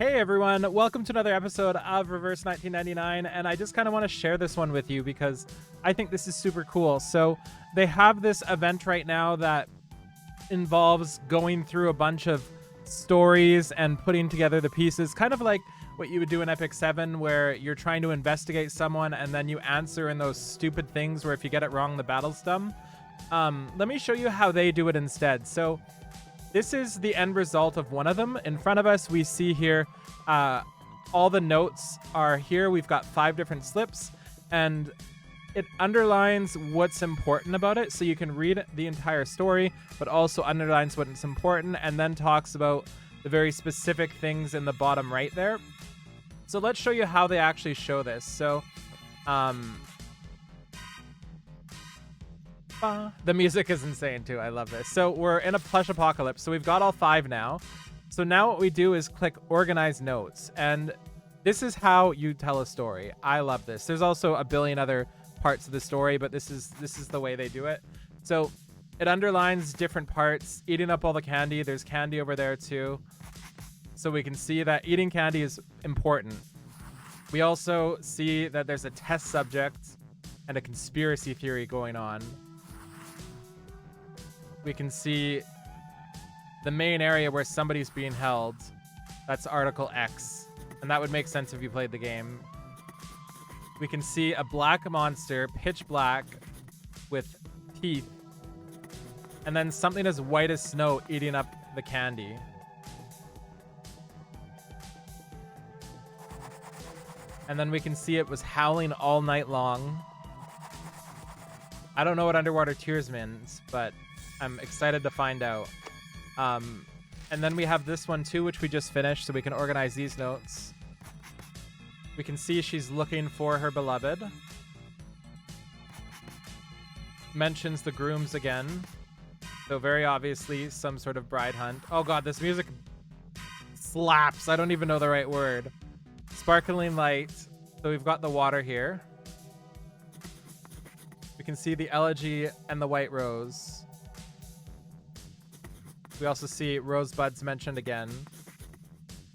Hey everyone, welcome to another episode of Reverse 1999, and I just kind of want to share this one with you because I think this is super cool. So they have this event right now that involves going through a bunch of stories and putting together the pieces, kind of like what you would do in Epic 7, where you're trying to investigate someone and then you answer in those stupid things where if you get it wrong, the battle's done. Let me show you how they do it instead. So this is the end result of one of them. In front of us, we see here all the notes are here. We've got 5 different slips, and it underlines what's important about it. So you can read the entire story, but also underlines what's important, and then talks about the very specific things in the bottom right there. So let's show you how they actually show this. So the music is insane too. I love this. So we're in a plush apocalypse. So we've got all 5 now. So now what we do is click organize notes. And this is how you tell a story. I love this. There's also a billion other parts of the story, but this is the way they do it. So it underlines different parts. Eating up all the candy. There's candy over there too. So we can see that eating candy is important. We also see that there's a test subject and a conspiracy theory going on. We can see the main area where somebody's being held. That's Article X. And that would make sense if you played the game. We can see a black monster, pitch black, with teeth. And then something as white as snow eating up the candy. And then we can see it was howling all night long. I don't know what underwater tears means, but I'm excited to find out. And then we have this one too, which we just finished, so we can organize these notes. We can see she's looking for her beloved. Mentions the grooms again. So very obviously some sort of bride hunt. Oh god, this music slaps. I don't even know the right word. Sparkling light. So we've got the water here. We can see the elegy and the white rose. We also see rosebuds mentioned again.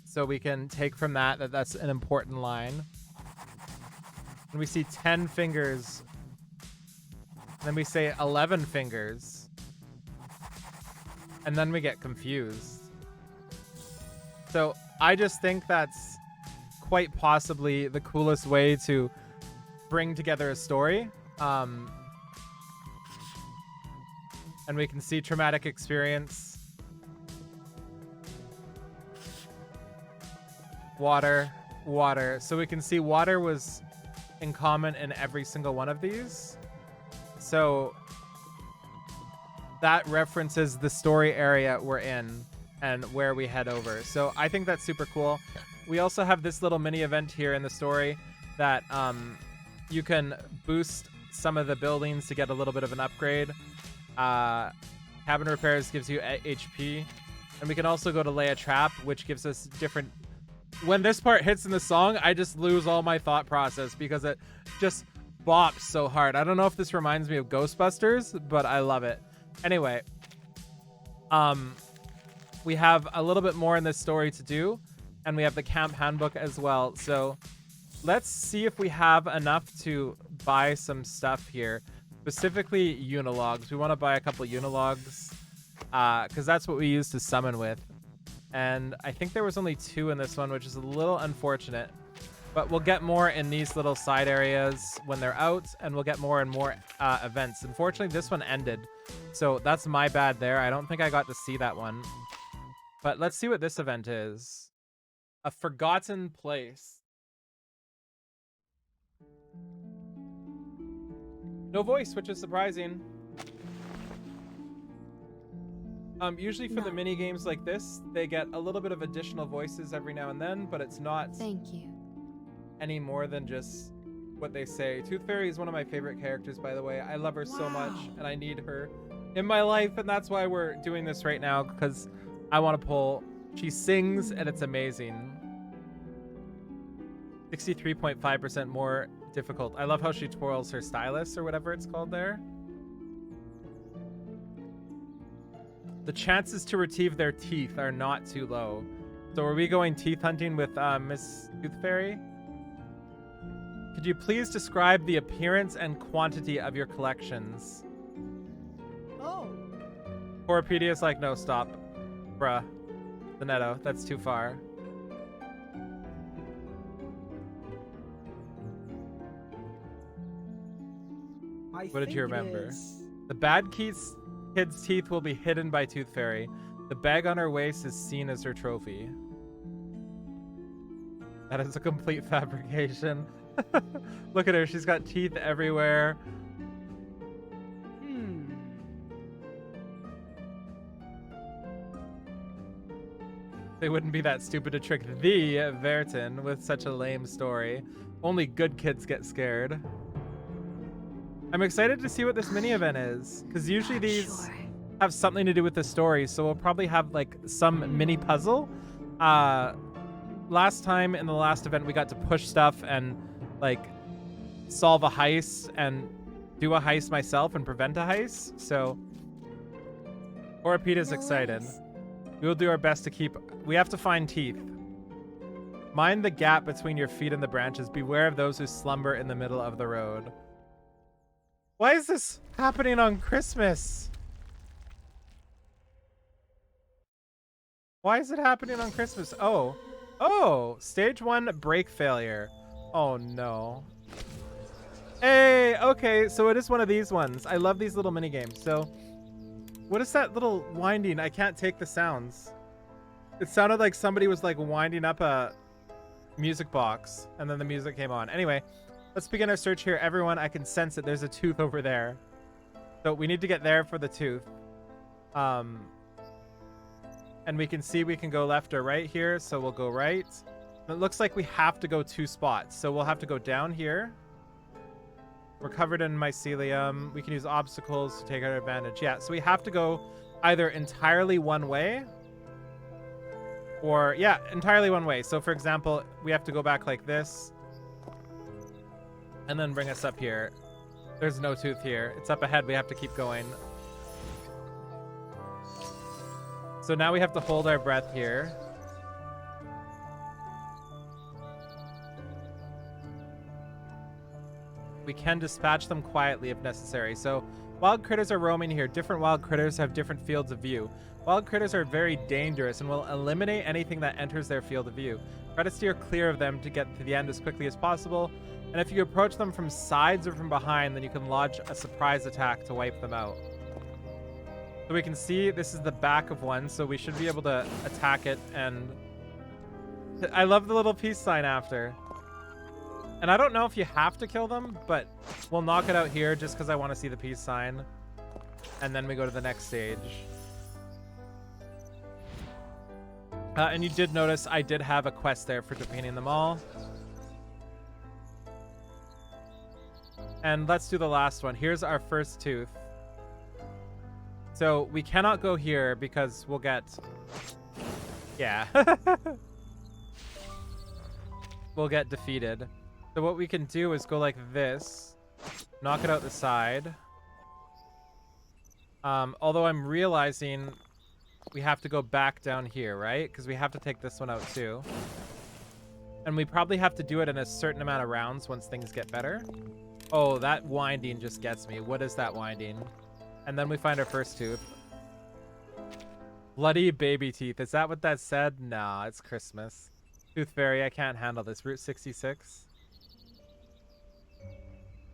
So we can take from that that's an important line. And we see 10 fingers. And then we say 11 fingers. And then we get confused. So I just think that's quite possibly the coolest way to bring together a story. And we can see traumatic experience. Water. So we can see water was in common in every single one of these. So that references the story area we're in and where we head over. So I think that's super cool. We also have this little mini event here in the story that you can boost some of the buildings to get a little bit of an upgrade. Cabin repairs gives you HP. And we can also go to lay a trap, which gives us different... When this part hits in the song, I just lose all my thought process because it just bops so hard. I don't know if this reminds me of Ghostbusters, but I love it. Anyway, we have a little bit more in this story to do, and we have the camp handbook as well. So let's see if we have enough to buy some stuff here, specifically unilogs. We want to buy a couple unilogs because that's what we use to summon with. And I think there was only 2 in this one, which is a little unfortunate. But we'll get more in these little side areas when they're out, and we'll get more and more events. Unfortunately, this one ended. So that's my bad there. I don't think I got to see that one. But let's see what this event is. A forgotten place. No voice, which is surprising. Usually for the mini games like this, they get a little bit of additional voices every now and then, but it's not any more than just what they say. Tooth Fairy is one of my favorite characters, by the way. I love her so much, and I need her in my life, and that's why we're doing this right now, because I want to pull. She sings, and it's amazing. 63.5% more difficult. I love how she twirls her stylus, or whatever it's called there. The chances to retrieve their teeth are not too low. So are we going teeth hunting with Miss Tooth Fairy? Could you please describe the appearance and quantity of your collections? Oh. Horapedia's like, no, stop. Bruh. Zanetto, that's too far. What did you remember? The bad kid's teeth will be hidden by Tooth Fairy. The bag on her waist is seen as her trophy. That is a complete fabrication. Look at her. She's got teeth everywhere. They wouldn't be that stupid to trick the Vertin with such a lame story. Only good kids get scared. I'm excited to see what this mini event is, because usually these have something to do with the story, so we'll probably have like some mini puzzle. Last time in the last event we got to push stuff and like solve a heist and do a heist myself and prevent a heist, so Horapita's excited. We will do our best to keep... We have to find teeth. Mind the gap between your feet and the branches. Beware of those who slumber in the middle of the road. Why is this happening on Christmas? Why is it happening on Christmas? Oh. Oh, stage 1 brake failure. Oh no. Hey, okay, so it is one of these ones. I love these little mini games. So, what is that little winding? I can't take the sounds. It sounded like somebody was like winding up a music box and then the music came on. Anyway, let's begin our search here. Everyone, I can sense it. There's a tooth over there. So we need to get there for the tooth. And we can see we can go left or right here. So we'll go right. It looks like we have to go 2 spots. So we'll have to go down here. We're covered in mycelium. We can use obstacles to take our advantage. Yeah, so we have to go either entirely one way or, yeah, entirely one way. So for example, we have to go back like this and then bring us up here. There's no tooth here. It's up ahead. We have to keep going. So now we have to hold our breath here. We can dispatch them quietly if necessary. So wild critters are roaming here. Different wild critters have different fields of view. Wild critters are very dangerous and will eliminate anything that enters their field of view. Try to steer clear of them to get to the end as quickly as possible. And if you approach them from sides or from behind, then you can lodge a surprise attack to wipe them out. So we can see this is the back of one, so we should be able to attack it. And I love the little peace sign after. And I don't know if you have to kill them, but we'll knock it out here just because I want to see the peace sign. And then we go to the next stage. And you did notice I did have a quest there for defeating them all. And let's do the last one. Here's our first tooth. So we cannot go here because we'll get... Yeah. We'll get defeated. So what we can do is go like this. Knock it out the side. Although I'm realizing we have to go back down here, right? Because we have to take this one out too. And we probably have to do it in a certain amount of rounds once things get better. Oh, that winding just gets me. What is that winding? And then we find our first tooth. Bloody baby teeth. Is that what that said? Nah, it's Christmas. Tooth Fairy, I can't handle this. Route 66.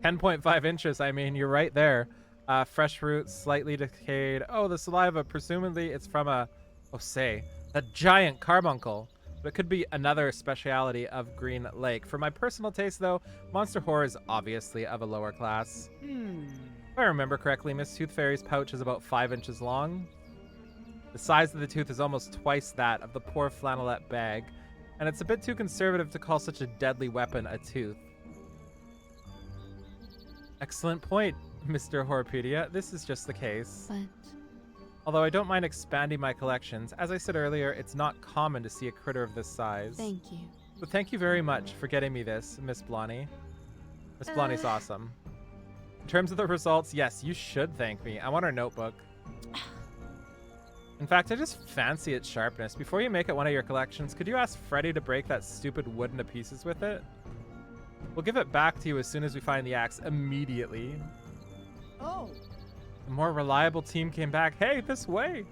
10.5 inches. I mean, you're right there. Fresh fruit, slightly decayed. Oh, the saliva. Presumably, it's from a giant carbuncle. But it could be another speciality of Green Lake. For my personal taste, though, Monster Horror is obviously of a lower class. If I remember correctly, Miss Tooth Fairy's pouch is about 5 inches long. The size of the tooth is almost twice that of the poor flannelette bag. And it's a bit too conservative to call such a deadly weapon a tooth. Excellent point, Mr. Horpedia. This is just the case. But... although I don't mind expanding my collections. As I said earlier, it's not common to see a critter of this size. Thank you. So thank you very much for getting me this, Miss Blonnie. Miss Blonnie's awesome. In terms of the results, yes, you should thank me. I want our notebook. In fact, I just fancy its sharpness. Before you make it one of your collections, could you ask Freddy to break that stupid wood into pieces with it? We'll give it back to you as soon as we find the axe immediately. Oh. The more reliable team came back. Hey, this way!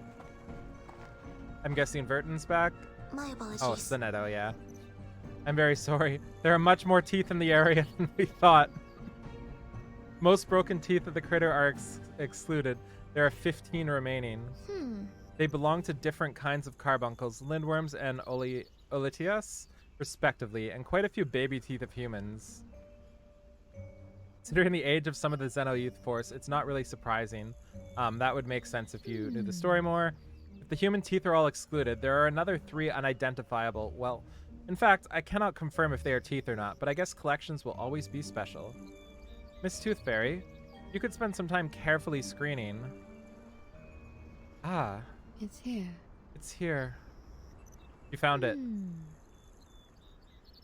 I'm guessing Verton's back? My apologies. Oh, Sonetto, yeah. I'm very sorry. There are much more teeth in the area than we thought. Most broken teeth of the critter are excluded. There are 15 remaining. They belong to different kinds of carbuncles, lindworms and olitias, respectively, and quite a few baby teeth of humans. Considering the age of some of the Xeno Youth Force, it's not really surprising. That would make sense if you knew the story more. If the human teeth are all excluded, there are another 3 unidentifiable. Well, in fact, I cannot confirm if they are teeth or not, but I guess collections will always be special. Miss Tooth Fairy, you could spend some time carefully screening. Ah. It's here. It's here. You found it.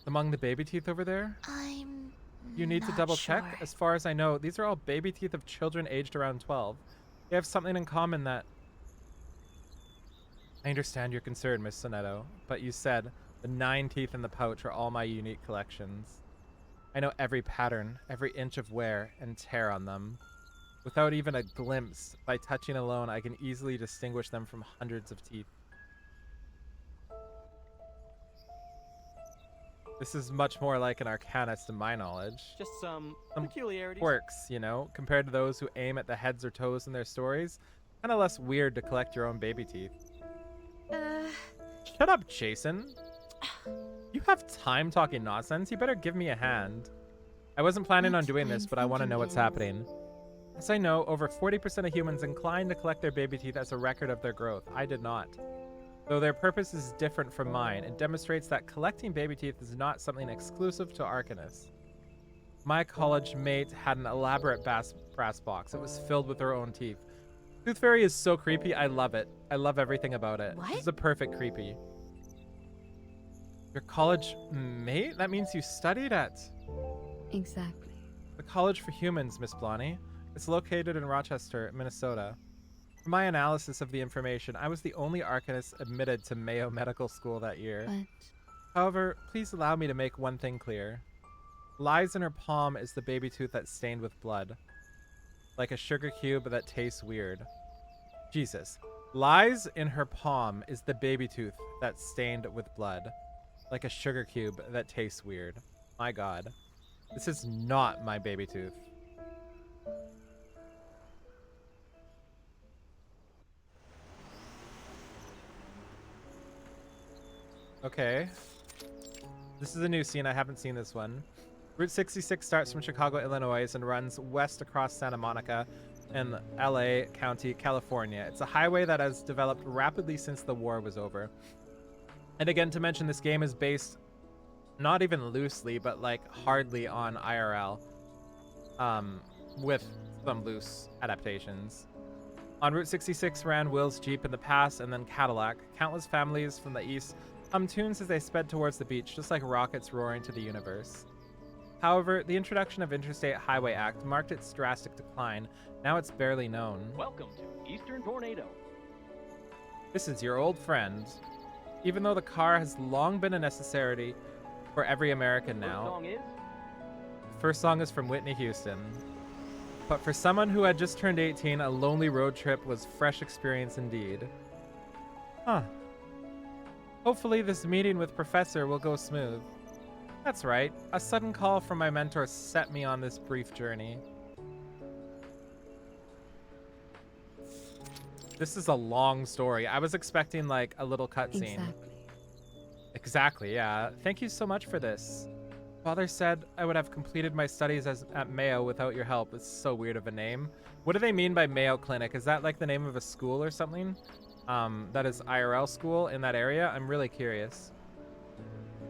Among the baby teeth over there? You need to double check. As far as I know, these are all baby teeth of children aged around 12. They have something in common that... I understand your concern, Miss Sonetto, but you said the 9 teeth in the pouch are all my unique collections. I know every pattern, every inch of wear and tear on them. Without even a glimpse, by touching alone, I can easily distinguish them from hundreds of teeth. This is much more like an arcanist to my knowledge. Just some peculiarities. Quirks, you know, compared to those who aim at the heads or toes in their stories. Kind of less weird to collect your own baby teeth. Shut up, Jason. You have time talking nonsense. You better give me a hand. I wasn't planning on doing this, but I want to know what's happening. As I know, over 40% of humans incline to collect their baby teeth as a record of their growth. I did not. Though their purpose is different from mine, it demonstrates that collecting baby teeth is not something exclusive to Arcanists. My college mate had an elaborate brass box. It was filled with her own teeth. Tooth Fairy is so creepy. I love it. I love everything about it. What? This is a perfect creepy. Your college mate? That means you studied at... Exactly. The College for Humans, Miss Blonnie. It's located in Rochester, Minnesota. From my analysis of the information, I was the only Arcanist admitted to Mayo Medical School that year. But However, please allow me to make one thing clear. Lies in her palm is the baby tooth that's stained with blood. Like a sugar cube that tastes weird. Jesus. Lies in her palm is the baby tooth that's stained with blood. Like a sugar cube that tastes weird. My God. This is not my baby tooth. Okay. This is a new scene. I haven't seen this one. Route 66 starts from Chicago, Illinois, and runs west across Santa Monica in LA County, California. It's a highway that has developed rapidly since the war was over. And again, to mention, this game is based not even loosely, but like hardly on IRL, with some loose adaptations. On Route 66 ran Will's Jeep in the past, and then Cadillac. Countless families from the east hummed tunes as they sped towards the beach, just like rockets roaring to the universe. However, the introduction of Interstate Highway Act marked its drastic decline. Now it's barely known. Welcome to Eastern Tornado. This is your old friend. Even though the car has long been a necessity for every American now. Song is? The first song is from Whitney Houston. But for someone who had just turned 18, a lonely road trip was fresh experience indeed. Huh. Hopefully this meeting with Professor will go smooth. That's right. A sudden call from my mentor set me on this brief journey. This is a long story. I was expecting like a little cutscene. Exactly, yeah. Thank you so much for this. Father said I would have completed my studies at Mayo without your help. It's so weird of a name. What do they mean by Mayo Clinic? Is that like the name of a school or something? That is IRL school in that area? I'm really curious.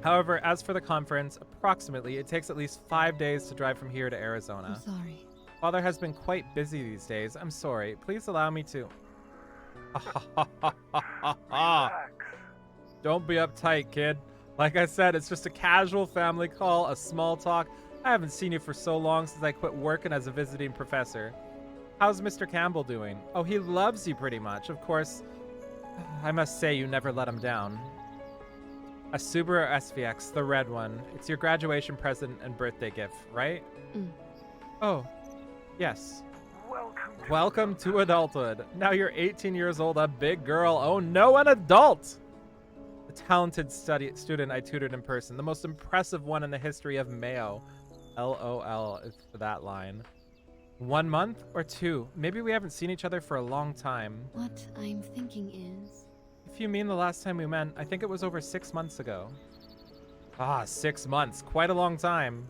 However, as for the conference, approximately, it takes at least 5 days to drive from here to Arizona. I'm sorry. Father has been quite busy these days. I'm sorry. Please allow me to... Don't be uptight, kid. Like I said, it's just a casual family call, a small talk. I haven't seen you for so long since I quit working as a visiting professor. How's Mr. Campbell doing? Oh, he loves you pretty much. Of course, I must say you never let him down. A Subaru SVX, the red one. It's your graduation present and birthday gift, right? Mm. Oh, yes. Welcome to adulthood. Now you're 18 years old, a big girl. Oh no, an adult! A talented student I tutored in person. The most impressive one in the history of Mayo. LOL is for that line. 1 month or 2? Maybe we haven't seen each other for a long time. What I'm thinking is... If you mean the last time we met, I think it was over 6 months ago. Ah, 6 months. Quite a long time.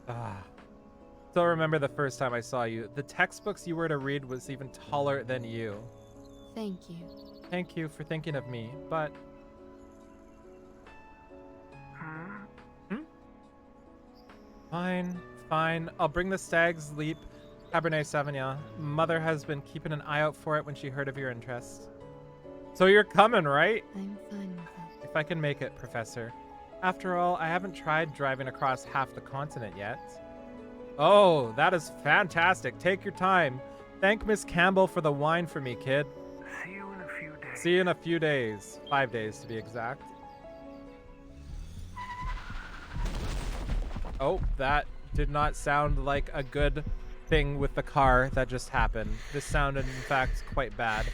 Ah. Still remember the first time I saw you. The textbooks you were to read was even taller than you. Thank you. Thank you for thinking of me, but... Fine. I'll bring the Stag's Leap Cabernet Sauvignon. Mother has been keeping an eye out for it when she heard of your interest. So you're coming, right? I'm fine with it. If I can make it, Professor. After all, I haven't tried driving across half the continent yet. Oh, that is fantastic. Take your time. Thank Miss Campbell for the wine for me, kid. See you in a few days. See you in a few days. 5 days to be exact. Oh, that did not sound like a good thing with the car that just happened. This sounded, in fact, quite bad.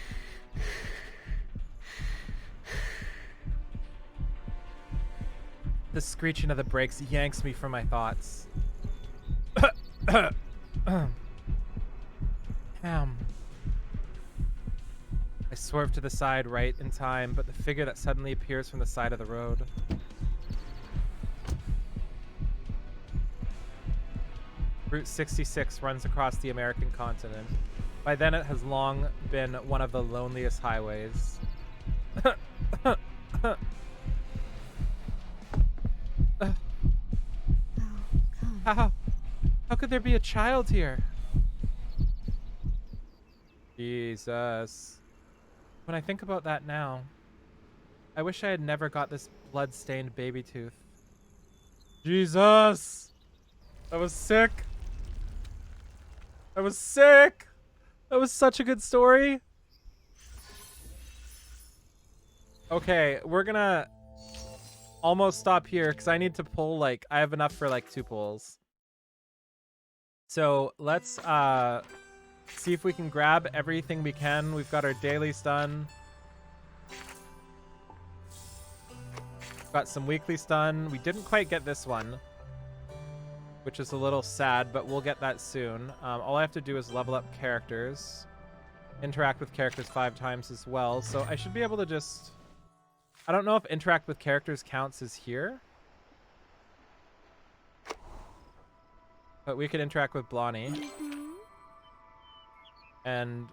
The screeching of the brakes yanks me from my thoughts. Damn. I swerve to the side right in time, but the figure that suddenly appears from the side of the road. Route 66 runs across the American continent. By then it has long been one of the loneliest highways. Oh, come. How could there be a child here? Jesus. When I think about that now, I wish I had never got this blood-stained baby tooth. Jesus! That was sick. That was sick. That was such a good story. Okay, we're gonna almost stop here because I need to pull, like, I have enough for like 2 pulls. So let's see if we can grab everything we can. We've got our dailies done. Got some weekly stun. We didn't quite get this one, which is a little sad, but we'll get that soon. All I have to do is level up characters, interact with characters 5 times as well. So I should be able to just... I don't know if interact with characters counts as here, but we could interact with Blonnie. And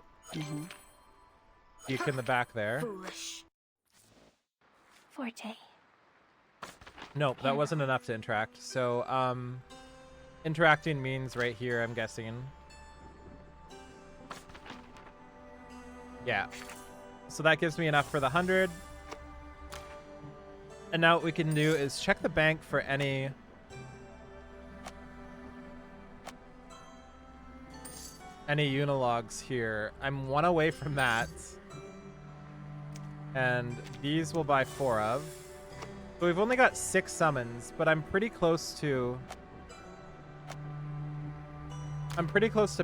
Deke in the back there. Foolish. Forte. Nope, that wasn't enough to interact. So, interacting means right here, I'm guessing. Yeah. So that gives me enough for the 100. And now what we can do is check the bank for any... unilogs here. I'm 1 away from that. And these we'll buy 4 of. So we've only got 6 summons, but I'm pretty close to...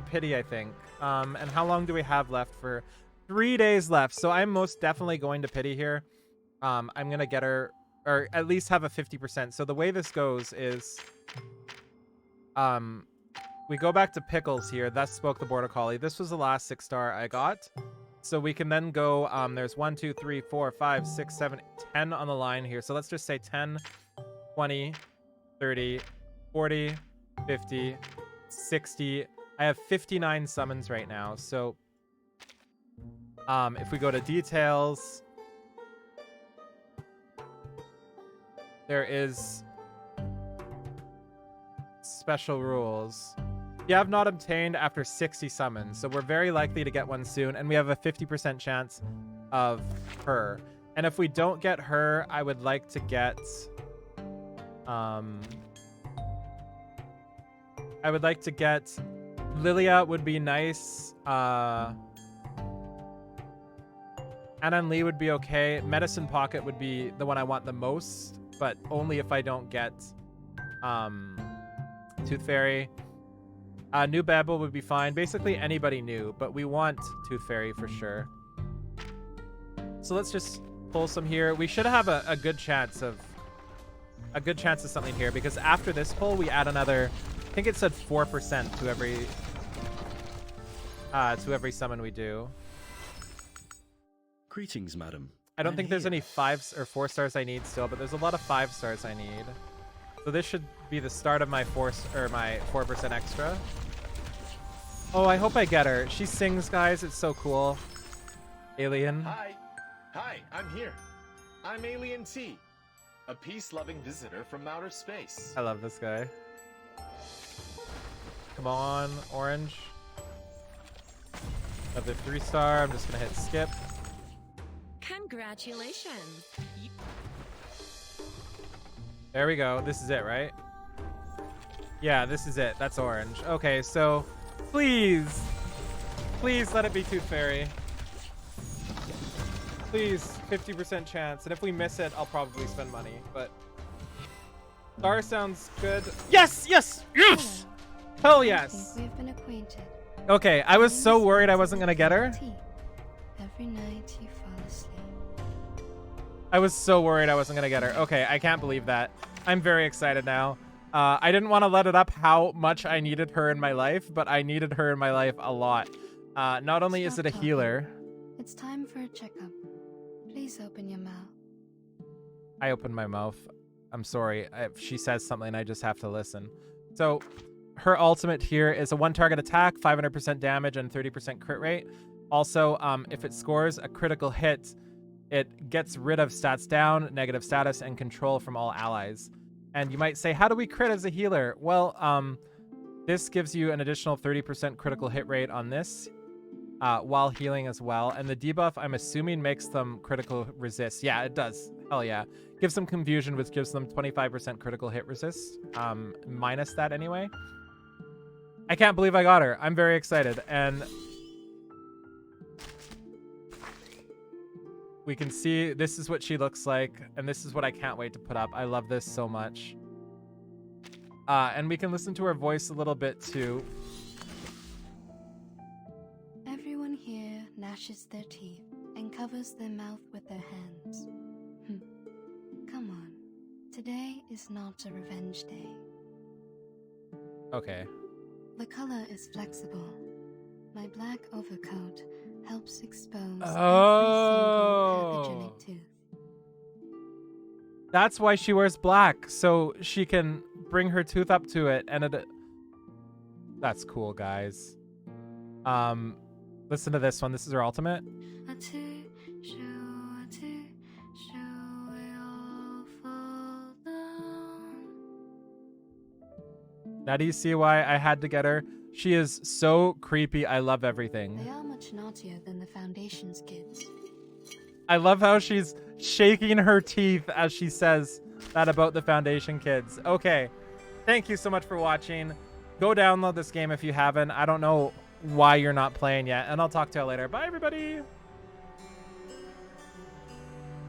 pity, I think. And how long do we have left? For 3 days left. So I'm most definitely going to pity here. I'm going to get her, or at least have a 50%. So the way this goes is... we go back to Pickles here. Thus spoke the Border Collie. This was the last 6-star I got. So we can then go, there's 1, 2, 3, 4, 5, 6, 7, 10 on the line here. So let's just say 10, 20, 30, 40, 50, 60. I have 59 summons right now. So if we go to details, there is special rules. You have not obtained after 60 summons, so we're very likely to get one soon, and we have a 50% chance of her. And if we don't get her, I would like to get Lilia would be nice. Anon Lee would be okay. Medicine Pocket would be the one I want the most, but only if I don't get Tooth Fairy. New Babel would be fine. Basically anybody new, but we want Tooth Fairy for sure. So let's just pull some here. We should have a good chance of something here, because after this pull we add another, I think it said 4% to every summon we do. Greetings, madam. I don't think there's any 5 or 4 stars I need still, but there's a lot of 5 stars I need. So this should be the start of my 4% extra. Oh, I hope I get her. She sings, guys. It's so cool. Alien. Hi, I'm here. I'm Alien T, a peace-loving visitor from outer space. I love this guy. Come on, Orange. Another 3-star. I'm just gonna hit skip. Congratulations. There we go. This is it, right? Yeah, this is it. That's Orange. Okay, so please let it be Tooth Fairy. Please, 50% chance. And if we miss it, I'll probably spend money. But star sounds good. Yes, yes, yes! Hell yes! I think we've been acquainted. Okay, I was so worried I wasn't gonna get her. Every night you fall asleep. I was so worried I wasn't gonna get her. Okay, I can't believe that. I'm very excited now. I didn't want to let it up how much I needed her in my life, but I needed her in my life a lot. Not only is it a healer. It's time for a checkup. Please open your mouth. I opened my mouth. I'm sorry. If she says something, I just have to listen. So her ultimate here is a 1-target attack, 500% damage, and 30% crit rate. Also, if it scores a critical hit, it gets rid of stats down, negative status, and control from all allies. And you might say, how do we crit as a healer? Well, this gives you an additional 30% critical hit rate on this while healing as well. And the debuff, I'm assuming, makes them critical resist. Yeah, it does. Hell yeah. Gives them confusion, which gives them 25% critical hit resist. Minus that anyway. I can't believe I got her. I'm very excited. And we can see this is what she looks like, and this is what I can't wait to put up. I love this so much. And we can listen to her voice a little bit too. Everyone here gnashes their teeth and covers their mouth with their hands. Come on. Today is not a revenge day. Okay. The color is flexible. My black overcoat helps expose every Oh. single pathogenic tooth. That's why she wears black, so she can bring her tooth up to it, and it. That's cool, guys. Listen to this one. This is her ultimate. A two, show, a two, show it all fall down. Now do you see why I had to get her? She is so creepy. I love everything. They are much naughtier than the Foundation's kids. I love how she's shaking her teeth as she says that about the Foundation kids. Okay, thank you so much for watching. Go download this game if you haven't. I don't know why you're not playing yet, and I'll talk to you later. Bye, everybody.